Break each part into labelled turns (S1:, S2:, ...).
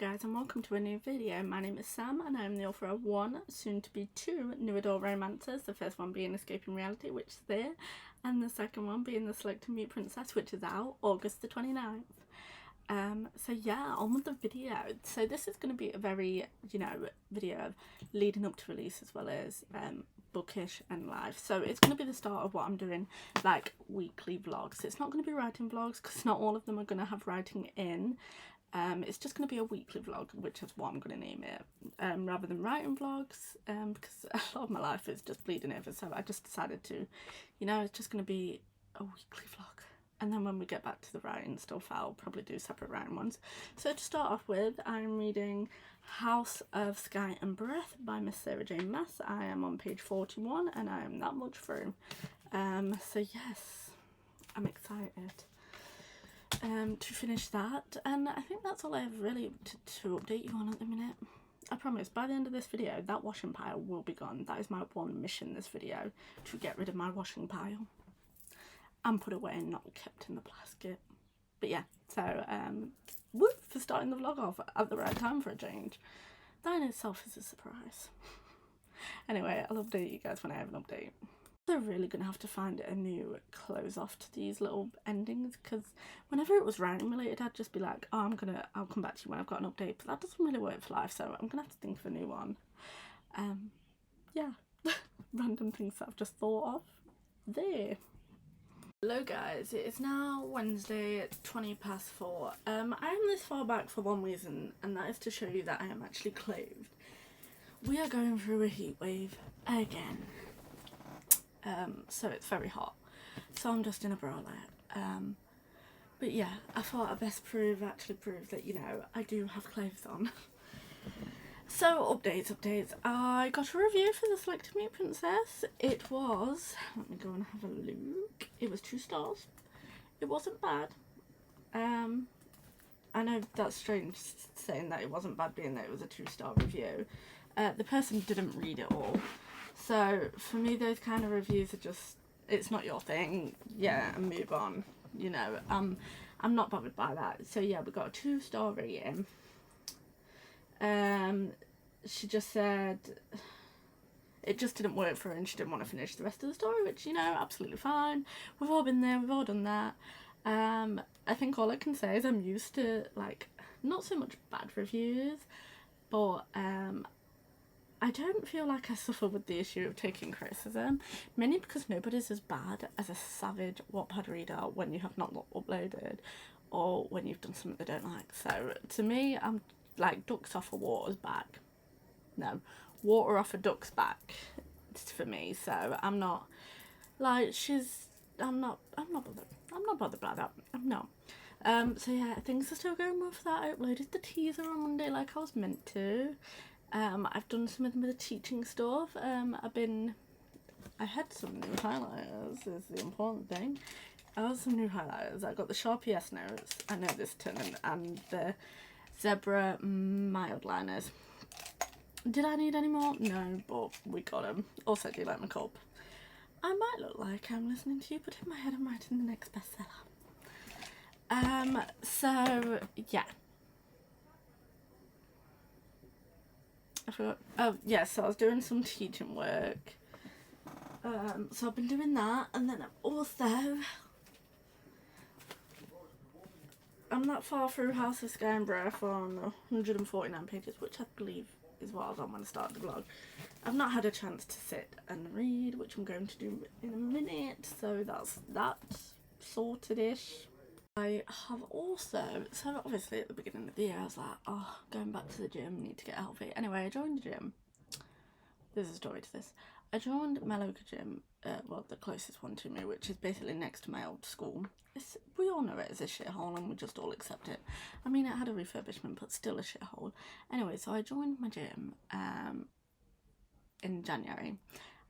S1: guys, and welcome to a new video. My name is Sam and I am the author of one, soon to be two, new adult romances. The first one being Escaping Reality, which is there, and the second one being the Selective Mute Princess, which is out August the 29th. So yeah, on with the video. So this is going to be a very, video of leading up to release as well as bookish and live. So it's going to be the start of what I'm doing, like weekly vlogs. It's not going to be writing vlogs because not all of them are going to have writing in. It's just going to be a weekly vlog, which is what I'm going to name it, rather than writing vlogs, because a lot of my life is just bleeding over. So I just decided to, it's just going to be a weekly vlog. And then when we get back to the writing stuff, I'll probably do separate writing ones. So to start off with, I'm reading House of Sky and Breath by Miss Sarah J. Maas. I am on page 41 and I am that much through. So yes, I'm excited to finish that, and I think that's all I have really to update you on at the minute. I promise by the end of this video that washing pile will be gone. That is my one mission this video, to get rid of my washing pile and put away and not kept in the basket. But yeah, so woo for starting the vlog off at the right time for a change. That in itself is a surprise. Anyway, I'll update you guys when I have an update. They're really gonna have to find a new close off to these little endings, because whenever it was writing related I'd just be like, oh, I'll come back to you when I've got an update, but that doesn't really work for life, so I'm gonna have to think of a new one. Yeah. Random things that I've just thought of there. Hello guys, it is now Wednesday 20:04. I am this far back for one reason, and that is to show you that I am actually clothed. We are going through a heat wave again. So it's very hot, so I'm just in a bralette. But yeah, I thought I'd best prove that, I do have clothes on. So updates. I got a review for the Selective Mute Princess. It was, let me go and have a look, it was 2 stars. It wasn't bad. I know that's strange saying that it wasn't bad being that it was a 2-star review. The person didn't read it all. So for me, those kind of reviews are just, it's not your thing, yeah, and move on, I'm not bothered by that. So yeah, we got a 2-star rating. She just said it just didn't work for her and she didn't want to finish the rest of the story, which, absolutely fine. We've all been there, we've all done that. I think all I can say is I'm used to, not so much bad reviews, but I don't feel like I suffer with the issue of taking criticism, mainly because nobody's as bad as a savage Wattpad reader when you have not uploaded or when you've done something they don't like. So to me, I'm like ducks off a water's back. No, water off a duck's back for me. So I'm not like I'm not bothered by that. I'm not. So yeah, things are still going well for that. I uploaded the teaser on Monday like I was meant to. I've done some of the teaching stuff. I had some new highlighters, is the important thing. I had some new highlighters. I got the Sharpie S notes, I know this turn, and the Zebra mild liners. Did I need any more? No, but we got them. Also, do you like my cup? I might look like I'm listening to you, but in my head I'm writing the next bestseller. So yeah. I forgot. Oh yeah, so I was doing some teaching work. So I've been doing that, and then I'm that far through House of Sky and Breath on 149 pages, which I believe is what I was on when I started the vlog. I've not had a chance to sit and read, which I'm going to do in a minute, so that's that sorted-ish. I have also, so obviously at the beginning of the year I was like, oh, going back to the gym, need to get healthy. Anyway, I joined the gym. There's a story to this. I joined Meloka Gym, well, the closest one to me, which is basically next to my old school. We all know it as a shithole and we just all accept it. I mean, it had a refurbishment, but still a shithole. Anyway, so I joined my gym in January,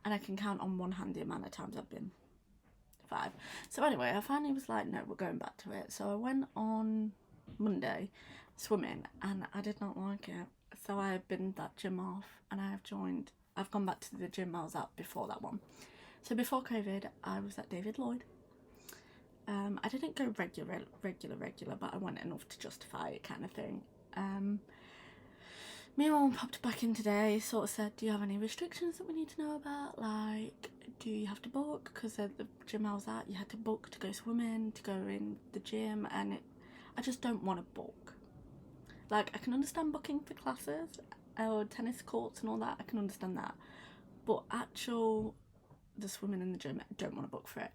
S1: and I can count on one hand the amount of times I've been. 5. So anyway, I finally was like, no, we're going back to it. So I went on Monday swimming and I did not like it. So I have been that gym off and I've gone back to the gym I was at before that one. So before COVID, I was at David Lloyd. I didn't go regular, but I went enough to justify it kind of thing. Me and Mum popped back in today, sort of said, do you have any restrictions that we need to know about? Like, do you have to book? Because at the gym I was at, you had to book to go swimming, to go in the gym, and I just don't want to book. Like, I can understand booking for classes or tennis courts and all that, I can understand that. But the swimming in the gym, I don't want to book for it.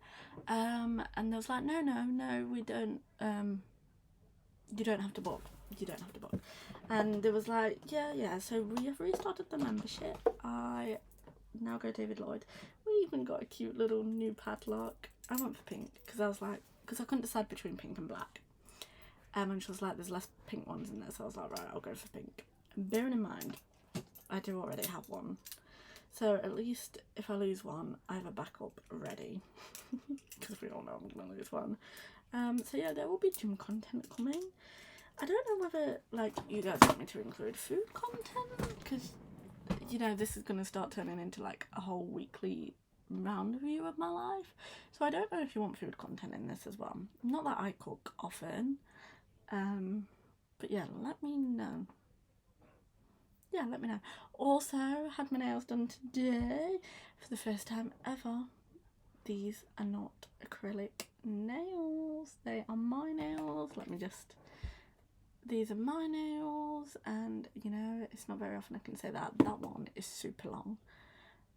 S1: And they was like, no, we don't, you don't have to book. You don't have to book. And it was like, yeah, so we have restarted the membership. I now go David Lloyd. We even got a cute little new padlock. I went for pink because I couldn't decide between pink and black. And she was like, there's less pink ones in there, so I was like, right, I'll go for pink. And bearing in mind, I do already have one. So at least if I lose one, I have a backup ready. Because we all know I'm going to lose one. So yeah, there will be gym content coming. I don't know whether, like, you guys want me to include food content, because, you know, this is going to start turning into, like, a whole weekly round view of my life. So I don't know if you want food content in this as well. Not that I cook often, but yeah, let me know. Yeah, let me know. Also, had my nails done today for the first time ever. These are not acrylic nails. They are my nails. These are my nails, and you know, it's not very often I can say that. That one is super long,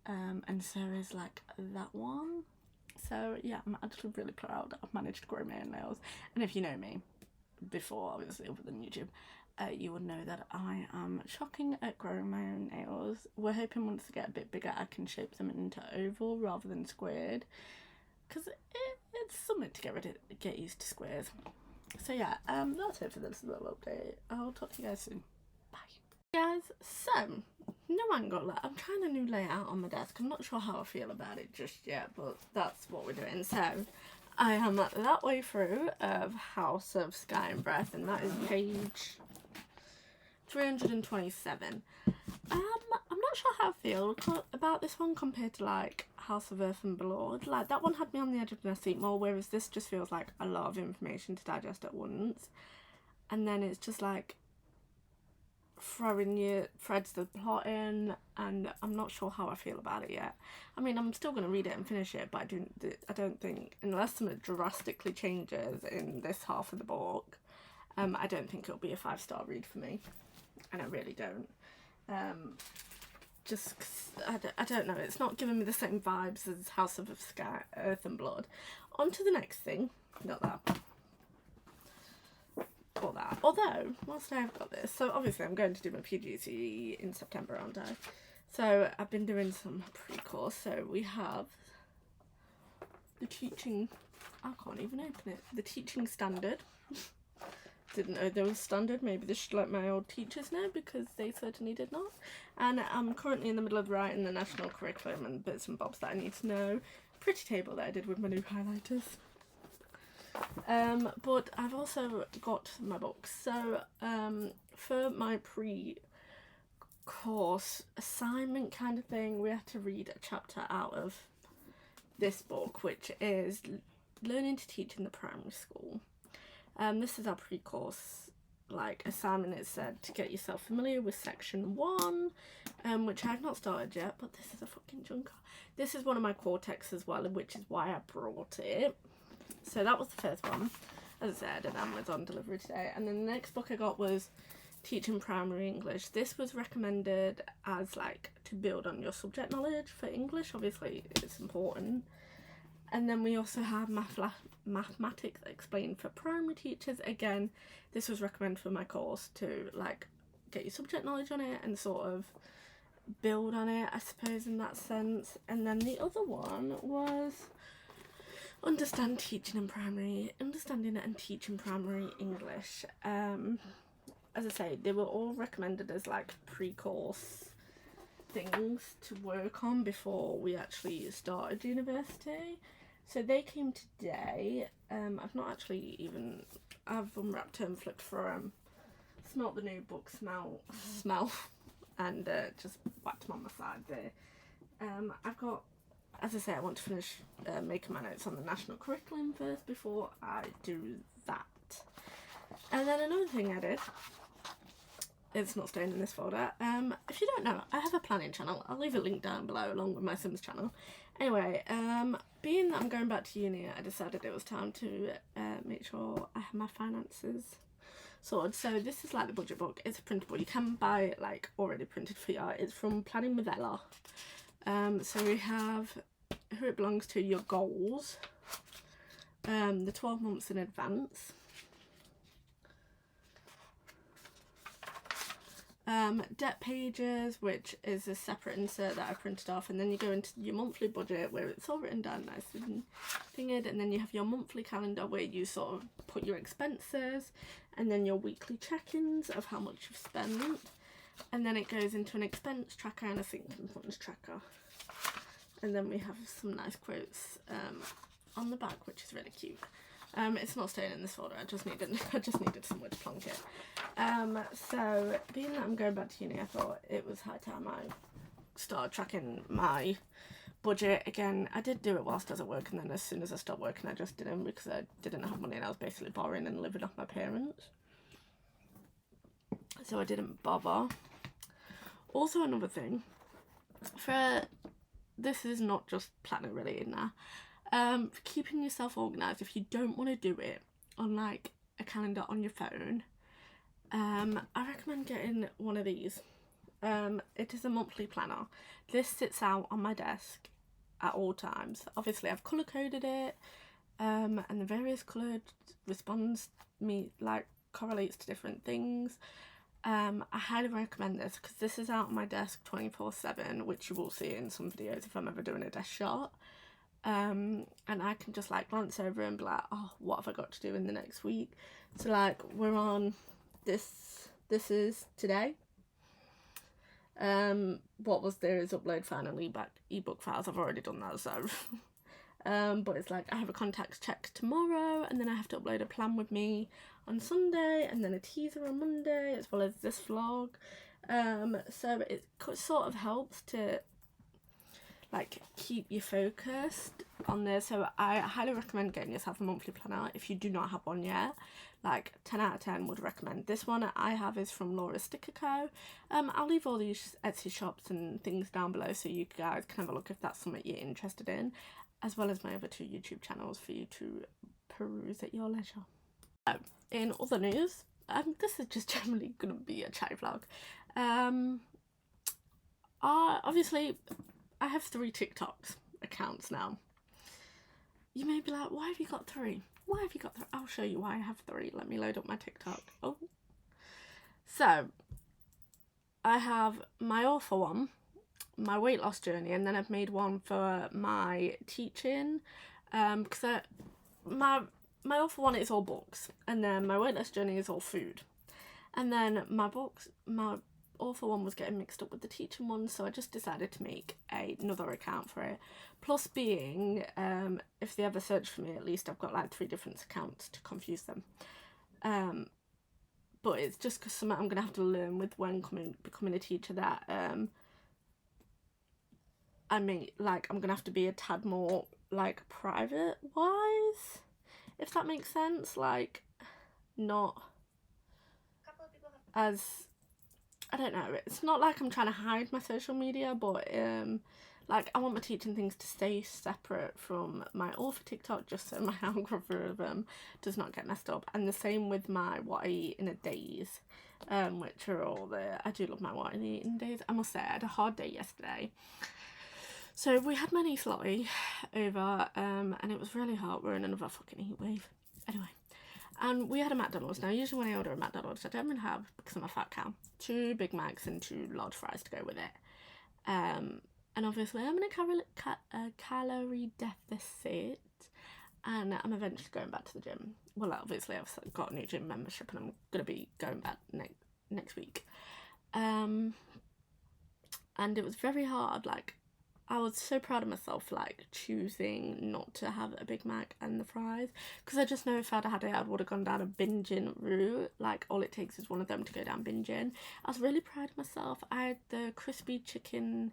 S1: and so is like that one. So yeah, I'm actually really proud. I've managed to grow my own nails, and if you know me, before obviously other than YouTube, you would know that I am shocking at growing my own nails. We're hoping once they get a bit bigger, I can shape them into oval rather than squared, because it's something to get used to squares. So yeah, that's it for this little update. I'll talk to you guys soon. Bye. Guys, so, no angle. I'm trying a new layout on my desk. I'm not sure how I feel about it just yet, but that's what we're doing. So, I am that way through of House of Sky and Breath, and that is page 327. I'm not sure how I feel about this one compared to, like, House of Earth and Blood. Like, that one had me on the edge of my seat more, whereas this just feels like a lot of information to digest at once. And then it's just, like, throwing your threads of the plot in, and I'm not sure how I feel about it yet. I mean, I'm still going to read it and finish it, but I don't think, unless something drastically changes in this half of the book, I don't think it'll be a 5-star read for me. And I really don't. Just cause I don't know, it's not giving me the same vibes as House of Sky, Earth and Blood. On to the next thing. Not that. Or that. Although, whilst I've got this, so obviously I'm going to do my PGCE in September, aren't I? So I've been doing some pre-course. So we have the teaching, I can't even open it, the teaching standard. Didn't know there was standard. Maybe this should let my old teachers know, because they certainly did not. And I'm currently in the middle of writing the national curriculum and bits and bobs that I need to know. Pretty table that I did with my new highlighters. But I've also got my books. So for my pre-course assignment kind of thing, we had to read a chapter out of this book, which is Learning to Teach in the Primary School. This is our pre-course, like, assignment. It said to get yourself familiar with section 1, which I've not started yet, but this is a fucking junker. This is one of my core texts as well, which is why I brought it. So that was the first one. As I said, an Amazon delivery today. And then the next book I got was Teaching Primary English. This was recommended as, like, to build on your subject knowledge for English. Obviously, it's important. And then we also have mathematics explained for primary teachers. Again, this was recommended for my course to, like, get your subject knowledge on it and sort of build on it, I suppose, in that sense. And then the other one was Understanding and Teaching Primary English. As I say, they were all recommended as, like, pre-course things to work on before we actually started university. So they came today. I've not actually even, I've unwrapped them, flipped through them, smelt the new book smell, and just whacked them on my side there. I've got, as I say, I want to finish making my notes on the national curriculum first before I do that. And then another thing I did it's not staying in this folder. If you don't know, I have a planning channel. I'll leave a link down below along with my Sims channel. Anyway, being that I'm going back to uni, I decided it was time to make sure I have my finances sorted. So this is like the budget book. It's a printable. You can buy it like already printed for you. It's from Planning with Ella. So we have who it belongs to, your goals, the 12 months in advance, debt pages, which is a separate insert that I printed off, and then you go into your monthly budget where it's all written down nice and thinged, and then you have your monthly calendar where you sort of put your expenses, and then your weekly check-ins of how much you've spent, and then it goes into an expense tracker and a sinking funds tracker, and then we have some nice quotes on the back, which is really cute. It's not staying in this folder. I just needed somewhere to plonk it. So being that I'm going back to uni, I thought it was high time I started tracking my budget again. I did do it whilst I was at work, and then as soon as I stopped working, I just didn't, because I didn't have money and I was basically borrowing and living off my parents. So I didn't bother. Also, another thing, this is not just planning related now. For keeping yourself organised, if you don't want to do it on like a calendar on your phone, I recommend getting one of these. It is a monthly planner. This sits out on my desk at all times. Obviously I've colour coded it, and the various coloured correlates to different things. I highly recommend this because this is out on my desk 24/7, which you will see in some videos if I'm ever doing a desk shot. And I can just like glance over and be like, oh, what have I got to do in the next week? So like we're on this is today. What was there is upload finally back ebook files. I've already done that, so but it's like I have a contacts check tomorrow, and then I have to upload a plan with me on Sunday, and then a teaser on Monday, as well as this vlog. So it sort of helps to like keep you focused on there. So I highly recommend getting yourself a monthly planner if you do not have one yet. Like 10 out of 10 would recommend. This one I have is from Laura's Sticker Co. I'll leave all these Etsy shops and things down below so you guys can have a look if that's something you're interested in, as well as my other 2 YouTube channels for you to peruse at your leisure. In other news, this is just generally gonna be a chatty vlog. Obviously I have 3 TikToks accounts now. You may be like, why have you got 3? Why have you got 3? I'll show you why I have 3. Let me load up my TikTok. Oh. So, I have my awful one, my weight loss journey, and then I've made one for my teaching. Because my awful one is all books, and then my weight loss journey is all food. And then my awful one was getting mixed up with the teaching one, so I just decided to make another account for it. Plus being, if they ever search for me, at least I've got like 3 different accounts to confuse them. But it's just because something I'm gonna have to learn with when becoming a teacher, that I mean, like, I'm gonna have to be a tad more like private wise, if that makes sense. Like, not as, I don't know, it's not like I'm trying to hide my social media, but like I want my teaching things to stay separate from my author TikTok, just so my algorithm does not get messed up. And the same with my what I eat in a days, which are all I do love my what I eat in days. I must say I had a hard day yesterday. So we had my niece Lottie over, and it was really hot. We're in another fucking heat wave. Anyway. And we had a McDonald's. Now, usually when I order a McDonald's, I don't even have, because I'm a fat cow, 2 Big Macs and 2 large fries to go with it. And obviously I'm in a calorie deficit, and I'm eventually going back to the gym. Well, obviously I've got a new gym membership, and I'm going to be going back next week. And it was very hard. Like, I was so proud of myself, like, choosing not to have a Big Mac and the fries, because I just know if I'd had it, I would have gone down a binging route. Like, all it takes is one of them to go down binging. I was really proud of myself. I had the crispy chicken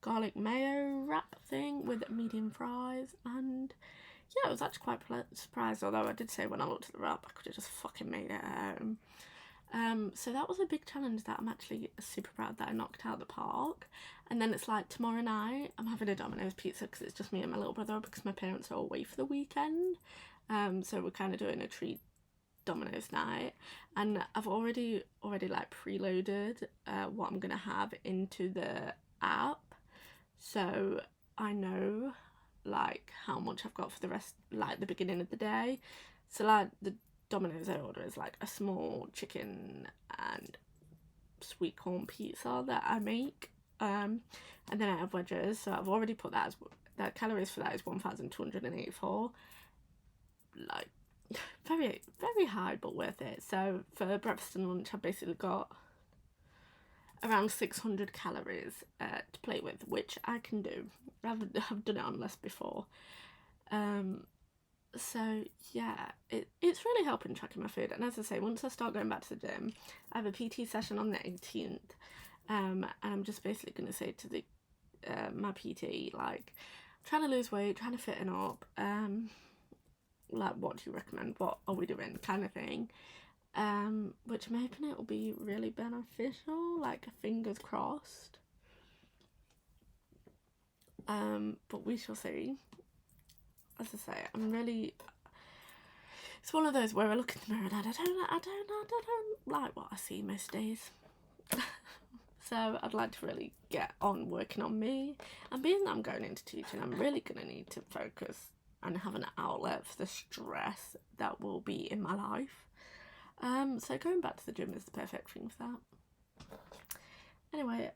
S1: garlic mayo wrap thing with medium fries, and yeah, I was actually quite surprised, although I did say when I looked at the wrap, I could have just fucking made it at home. So that was a big challenge that I'm actually super proud that I knocked out the park. And then it's like tomorrow night I'm having a Domino's pizza because it's just me and my little brother because my parents are away for the weekend. So we're kind of doing a treat Domino's night, and I've already like preloaded what I'm gonna have into the app, so I know like how much I've got for the rest, like the beginning of the day. So like the Domino's I order is like a small chicken and sweet corn pizza that I make, and then I have wedges. So I've already put that as the calories for that is 1,284. Like very very high but worth it. So for breakfast and lunch I've basically got around 600 calories to play with, which I can do. I've done it on less before. So yeah, it's really helping tracking my food. And as I say, once I start going back to the gym, I have a PT session on the 18th, and I'm just basically going to say to the my PT, like, trying to lose weight, trying to fit up, like, what do you recommend, what are we doing, kind of thing. Which I'm hoping it will be really beneficial, like, fingers crossed. But we shall see. As I say, I'm really, it's one of those where I look in the mirror and I don't like what I see most days. So I'd like to really get on working on me, and being that I'm going into teaching, I'm really going to need to focus and have an outlet for the stress that will be in my life. So going back to the gym is the perfect thing for that. Anyway,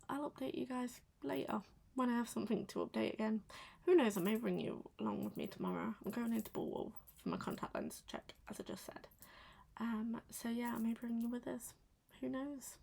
S1: I'll update you guys later when I have something to update again. Who knows, I may bring you along with me tomorrow. I'm going into Bullwall for my contact lens check, as I just said. So yeah, I may bring you with us. Who knows?